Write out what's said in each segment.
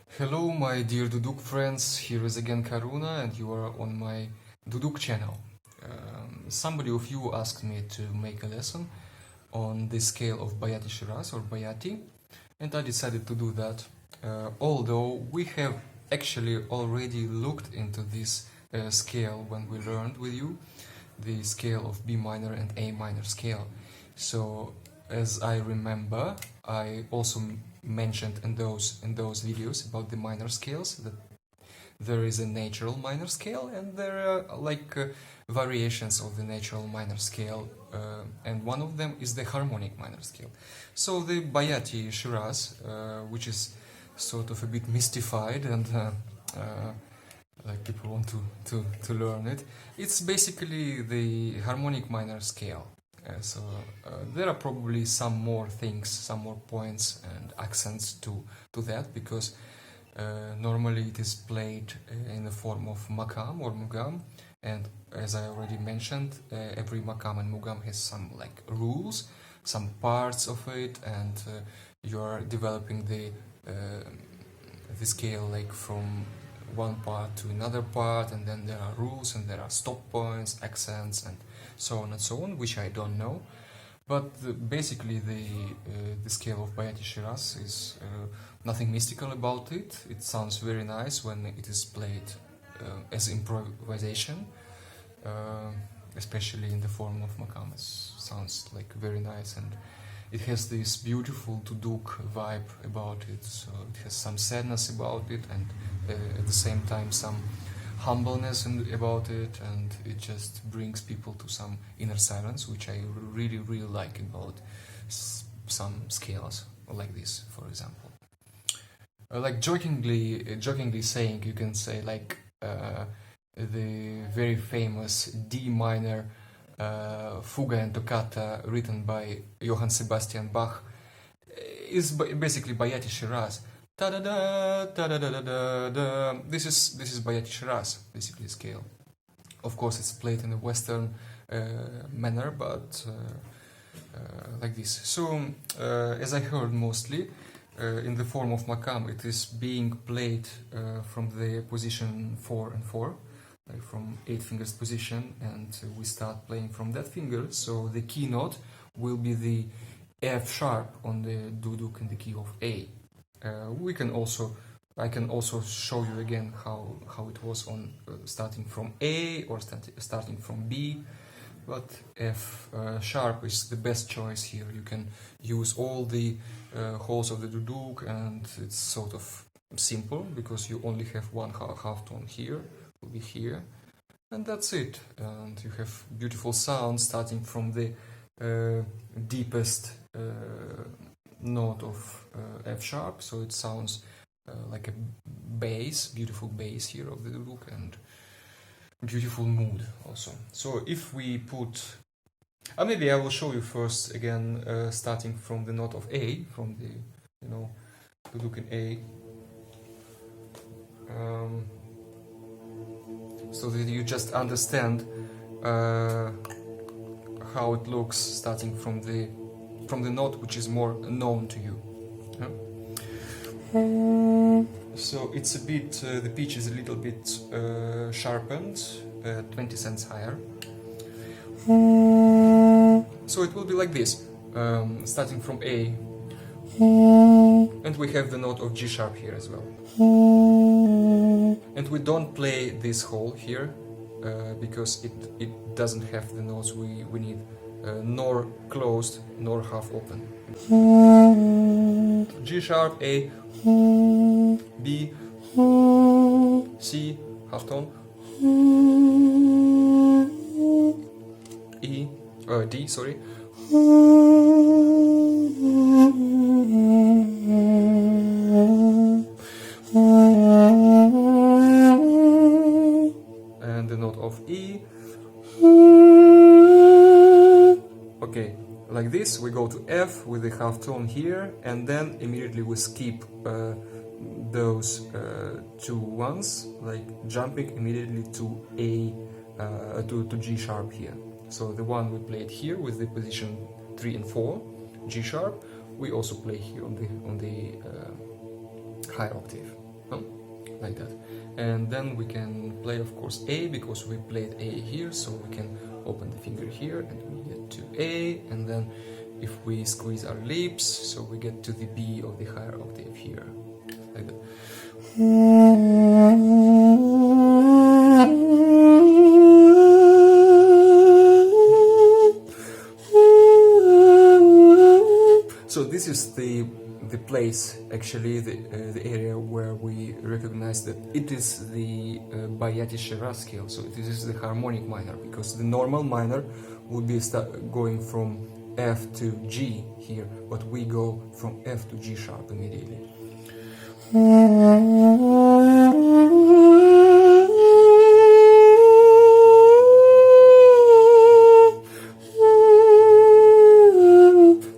Hello my dear Duduk friends, here is again Karuna and you are on my Duduk channel. Somebody of you asked me to make a lesson on the scale of Bayati Shiraz or Bayati, and I decided to do that, although we have actually already looked into this scale when we learned with you the scale of B minor and A minor scale. So as I remember, I also mentioned in those videos about the minor scales that there is a natural minor scale and there are variations of the natural minor scale, and one of them is the harmonic minor scale. So the Bayati Shiraz, which is sort of a bit mystified and like people want to learn it, it's basically the harmonic minor scale. There are probably some more things, some more points and accents to that, because normally it is played in the form of makam or mugam, and as I already mentioned, every makam and mugam has some rules, some parts of it, and you are developing the scale from one part to another part, and then there are rules and there are stop points, accents, and so on and so on, which I don't know. But basically the scale of Bayati Shiraz is nothing mystical about it. It sounds very nice when it is played as improvisation, especially in the form of makam. It sounds very nice, and it has this beautiful Duduk vibe about it. So it has some sadness about it, and at the same time some humbleness about it, and it just brings people to some inner silence, which I really like about some scales like this, for example. Jokingly saying, you can say the very famous D minor fuga and toccata written by Johann Sebastian Bach is basically Bayati Shiraz. This is Bayati Shiraz, basically scale. Of course, it's played in a Western manner, but like this. So, as I heard, mostly in the form of makam, it is being played from the position 4 and 4, from 8 fingers position, and we start playing from that finger. So the key note will be the F sharp on the Duduk in the key of A. I can also show you again how it was on starting from A or starting from B, but F sharp is the best choice here. You can use all the holes of the Duduk, and it's sort of simple because you only have one half tone here, will be here, and that's it. And you have beautiful sound starting from the deepest note of F sharp, so it sounds like a bass, beautiful bass here of the Duduk, and beautiful mood also. So if we put, maybe I will show you first again, starting from the note of A, from the Duduk in A, so that you just understand how it looks starting from the note which is more known to you. So it's a bit, the pitch is a little bit sharpened, 20 cents higher. So it will be like this, starting from A, and we have the note of G sharp here as well. And we don't play this hole here because it doesn't have the notes we need, nor closed nor half open. G sharp, A, B, C, half tone, E, D, sorry, and the note of E. Okay, like this, we go to F with the half tone here, and then immediately we skip those two ones, like jumping immediately to A, to G sharp here. So the one we played here with the position 3 and 4, G sharp, we also play here on the high octave. well, like that. And then we can play, of course, A, because we played A here, so we can open the finger here and we get to A, and then if we squeeze our lips, so we get to the B of the higher octave here, like that. So this is the place, actually, the area where we recognize that it is the Bayati-Shiraz scale. So this is the harmonic minor, because the normal minor would be going from F to G here, but we go from F to G sharp immediately.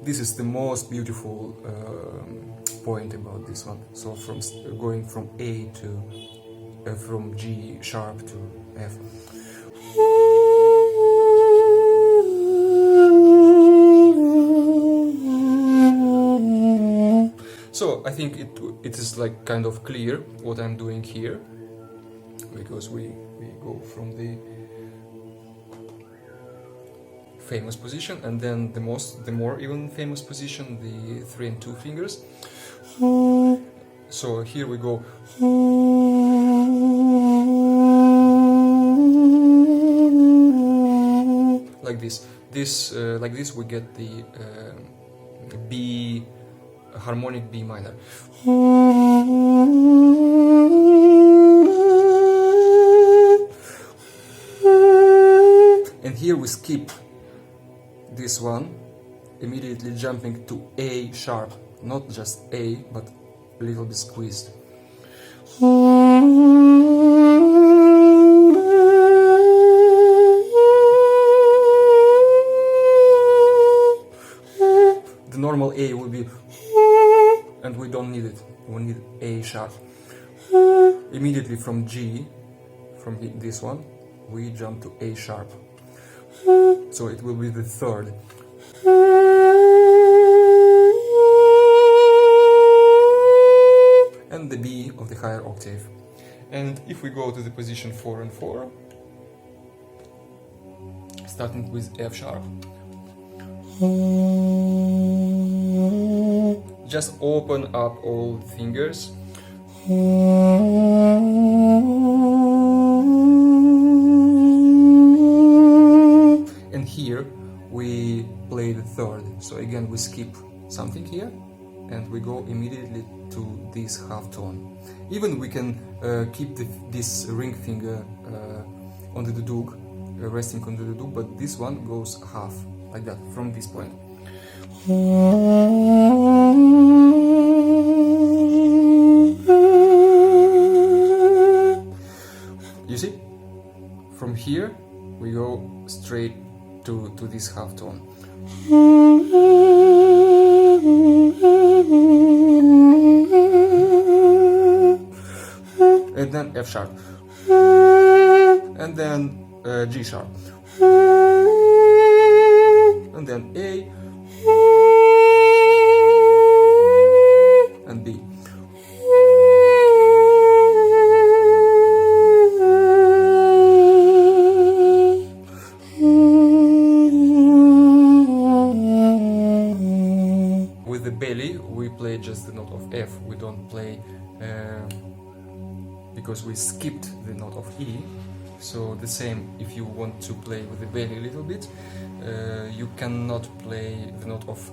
This is the most beautiful point about this one. So from going from A to from G sharp to F. So I think it is like kind of clear what I'm doing here, because we go from the famous position, and then the more even famous position, the 3 and 2 fingers. So here we go like this. Like this we get the B, harmonic B minor. And here we skip this one, immediately jumping to A sharp, not just A, but a little bit squeezed. The normal A will be, and we don't need it, we need A sharp. Immediately from G, from this one, we jump to A sharp. So it will be the third. And the B of the higher octave. And if we go to the position 4 and 4, starting with F sharp, just open up all fingers. And here we play the third. So again we skip something here and we go immediately to this half tone. Even we can keep this ring finger on the duduk, resting on the duduk, but this one goes half, like that, from this point. You see? From here we go straight to this half tone. And then F sharp. And then G sharp. And then A. And B. With the belly we play just the note of F, we don't play because we skipped the note of E. So the same, if you want to play with the belly a little bit, you cannot play the note of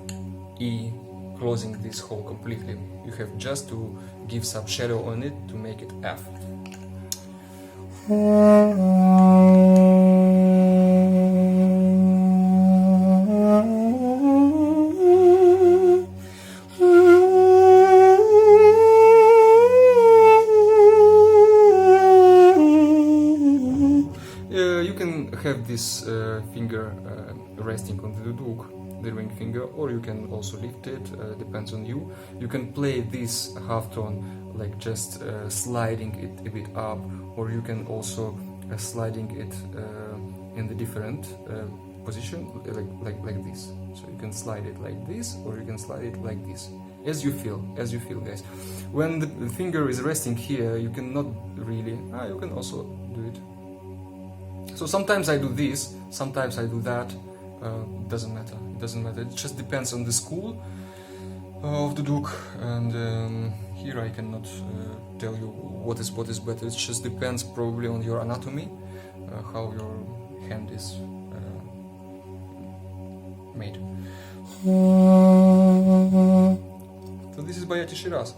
E closing this hole completely. You have just to give some shadow on it to make it F. You can have this finger resting on the duduk, the ring finger, or you can also lift it, depends on you. You can play this half tone like just sliding it a bit up, or you can also sliding it in the different position, like this. So you can slide it like this, or you can slide it like this. as you feel, guys. When the finger is resting here, you cannot really, you can also do it. So sometimes I do this, sometimes I do that. Doesn't matter. It doesn't matter. It just depends on the school of the duduk, and here I cannot tell you what is better. It just depends probably on your anatomy, how your hand is made. So this is Bayati Shiraz.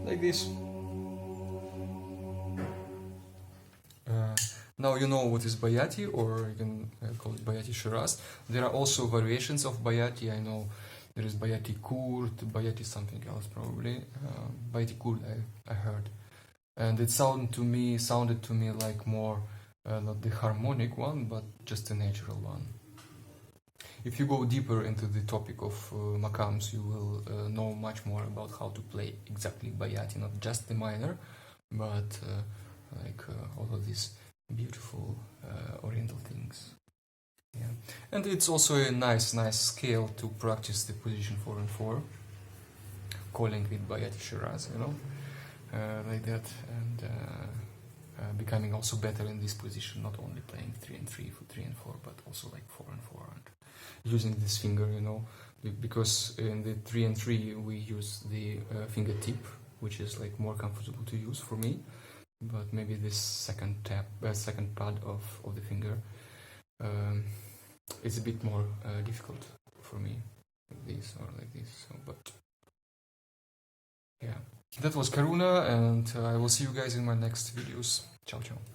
Like this. Now you know what is Bayati, or you can call it Bayati Shiraz. There are also variations of Bayati. I know there is Bayati Kurd, Bayati something else probably. Bayati Kurd I heard. And it sounded to me like more, not the harmonic one, but just a natural one. If you go deeper into the topic of makams, you will know much more about how to play exactly Bayati, not just the minor, but all of these beautiful oriental things. Yeah, and it's also a nice scale to practice the position 4 and 4, calling it Bayati Shiraz, like that, and becoming also better in this position, not only playing 3 and 3 for 3 and 4, but also like 4 and 4, and using this finger, because in the 3 and 3 we use the fingertip, which is like more comfortable to use for me. But maybe this second pad of the finger is a bit more difficult for me, like this or like this. So, but yeah, that was Karuna, and I will see you guys in my next videos. Ciao, ciao.